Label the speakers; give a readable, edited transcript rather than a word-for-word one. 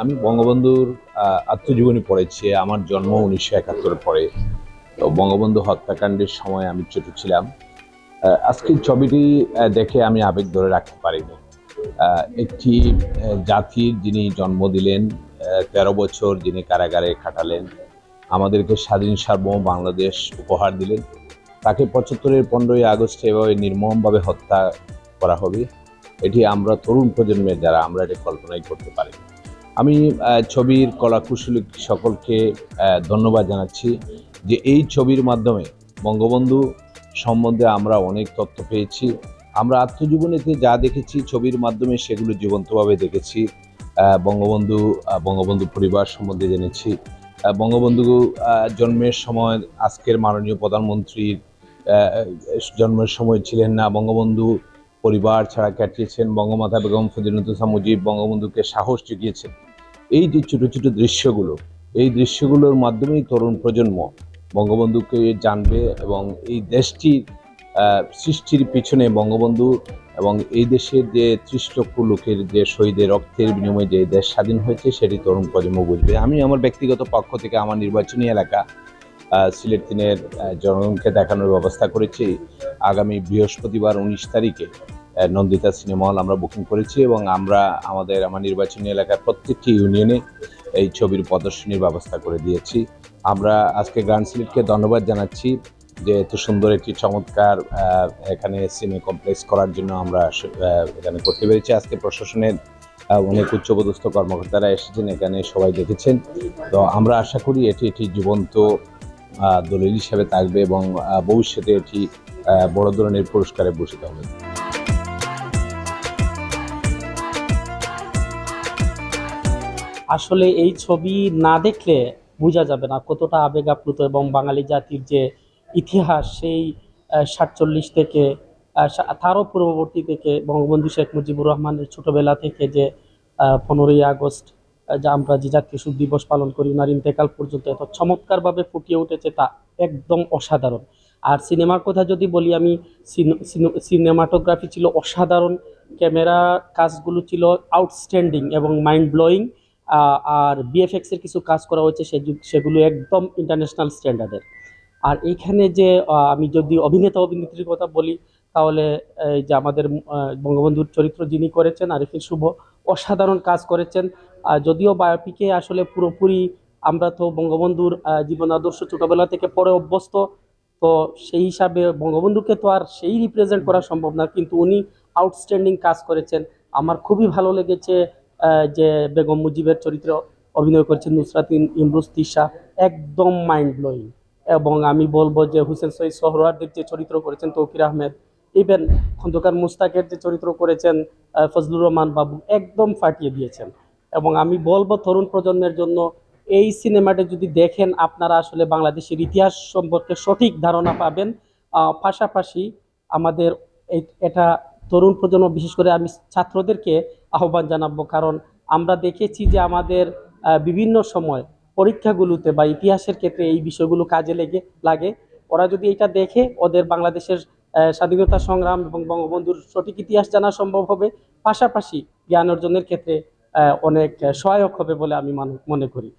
Speaker 1: আমি বঙ্গবন্ধুর আত্মজীবনী পড়েছি। আমার জন্ম 1971 পরে। তো বঙ্গবন্ধু হত্যাকাণ্ডের সময় আমি ছোট ছিলাম। আজকের ছবিটি দেখে আমি আবেগ ধরে রাখতে পারিনি। একটি জাতির যিনি জন্ম দিলেন, 13 বছর যিনি কারাগারে কাটালেন, আমাদেরকে স্বাধীন সার্বভৌম বাংলাদেশ উপহার দিলেন, তাকে 75-এর 15ই আগস্ট এভাবে নির্মমভাবে হত্যা করা হবে, এটি আমরা তরুণ প্রজন্মের যারা আমরা এটি কল্পনাই করতে পারি। আমি ছবির কলাকুশলী সকলকে ধন্যবাদ জানাচ্ছি যে এই ছবির মাধ্যমে বঙ্গবন্ধু সম্বন্ধে আমরা অনেক তথ্য পেয়েছি। আমরা আত্মজীবনীতে যা দেখেছি ছবির মাধ্যমে সেগুলো জীবন্তভাবে দেখেছি। বঙ্গবন্ধু পরিবার সম্বন্ধে জেনেছি। বঙ্গবন্ধু জন্মের সময় আজকের মাননীয় প্রধানমন্ত্রীর জন্মের সময় ছিলেন না। বঙ্গবন্ধু পরিবার ছাড়া কাটিয়েছেন। বঙ্গমাতা বেগম ফজিলাতুন্নেছা মুজিব বঙ্গবন্ধুকে সাহস জুগিয়েছেন। এই যে ছোট ছোট দৃশ্যগুলো, এই দৃশ্যগুলোর মাধ্যমেই তরুণ প্রজন্ম বঙ্গবন্ধুকে জানবে এবং এই দেশটির সৃষ্টির পিছনে বঙ্গবন্ধু এবং এই দেশের যে 30 লক্ষ লোকের যে শহীদের রক্তের বিনিময়ে যে দেশ স্বাধীন হয়েছে সেটি তরুণ প্রজন্ম বুঝবে। আমি আমার ব্যক্তিগত পক্ষ থেকে আমার নির্বাচনী এলাকা সিলেট 3-এর জনগণকে দেখানোর ব্যবস্থা করেছি। আগামী বৃহস্পতিবার 19 তারিখে নন্দিতা সিনেমা হল আমরা বুকিং করেছি এবং আমার নির্বাচনী এলাকার প্রত্যেকটি ইউনিয়নে এই ছবির প্রদর্শনীর ব্যবস্থা করে দিয়েছি। আমরা আজকে গ্র্যান্ড সিলেটকে ধন্যবাদ জানাচ্ছি যে এত সুন্দর একটি চমৎকার এখানে সিনেমা কমপ্লেক্স করার জন্য আমরা এখানে করতে পেরেছি। আজকে প্রশাসনের অনেক উচ্চপদস্থ কর্মকর্তারা এসেছেন, এখানে সবাই দেখেছেন। তো আমরা আশা করি এটি জীবন্ত দলিল হিসেবে থাকবে এবং ভবিষ্যতে এটি বড় ধরনের পুরস্কারে ভূষিত হবে।
Speaker 2: আসলে এই ছবি না দেখলে বোঝা যাবে না কতটা আবেগ আপ্লুত এবং বাঙালি জাতির যে ইতিহাস সেই 47 থেকে তারও পূর্ববর্তী থেকে বঙ্গবন্ধু শেখ মুজিবুর রহমানের ছোটবেলা থেকে যে 15ই আগস্ট যা আমরা যে জাতীয় শোক দিবস পালন করি, ওনার ইন্তেকাল পর্যন্ত এত চমৎকারভাবে ফুটিয়ে উঠেছে তা একদম অসাধারণ। আর সিনেমার কথা যদি বলি আমি, সিনেমাটোগ্রাফি ছিল অসাধারণ, ক্যামেরা কাজগুলো ছিল আউটস্ট্যান্ডিং এবং মাইন্ড ব্লোয়িং। আর বিএফএক্স এর কিছু কাজ করা হয়েছে সেগুলো একদম ইন্টারন্যাশনাল স্ট্যান্ডার্ডের। আর এইখানে যে আমি যদি অভিনেতা অভিনেত্রীর কথা বলি তাহলে এই যে আমাদের বঙ্গবন্ধুর চরিত্র যিনি করেছেন আরিফিন শুভ অসাধারণ কাজ করেছেন। যদিও বায়োপিকে আসলে পুরোপুরি আমরা তো বঙ্গবন্ধুর জীবন আদর্শ ছোটবেলা থেকে পড়ে অভ্যস্ত, তো সেই হিসাবে বঙ্গবন্ধুকে তো আর সেই রিপ্রেজেন্ট করা সম্ভব না, কিন্তু উনি আউটস্ট্যান্ডিং কাজ করেছেন। আমার খুবই ভালো লেগেছে যে বেগম মুজিবের চরিত্রে অভিনয় করেছেন নুসরাত ইমরোজ তিশা, একদম মাইন্ড ব্লোয়িং। এবং আমি বলবো যে হুসেন সৈয়দ সোহরাওয়ার্দীর যে চরিত্র করেছেন তৌকির আহমেদ, ইভেন খন্দকার মুস্তাকের যে চরিত্র করেছেন ফজলুর রহমান বাবু, একদম ফাটিয়ে দিয়েছেন। এবং আমি বলবো তরুণ প্রজন্মের জন্য এই সিনেমাটা যদি দেখেন আপনারা আসলে বাংলাদেশের ইতিহাস সম্পর্কে সঠিক ধারণা পাবেন। পাশাপাশি আমাদের এটা তরুণ প্রজন্ম, বিশেষ করে আমি ছাত্রদেরকে আহ্বান জানাবো, কারণ আমরা দেখেছি যে আমাদের বিভিন্ন সময় পরীক্ষাগুলোতে বা ইতিহাসের ক্ষেত্রে এই বিষয়গুলো কাজে লাগে। ওরা যদি এটা দেখে ওদের বাংলাদেশের স্বাধীনতা সংগ্রাম এবং বঙ্গবন্ধুর সঠিক ইতিহাস জানা সম্ভব হবে, পাশাপাশি জ্ঞান অর্জনের ক্ষেত্রে অনেক সহায়ক হবে বলে আমি মনে করি।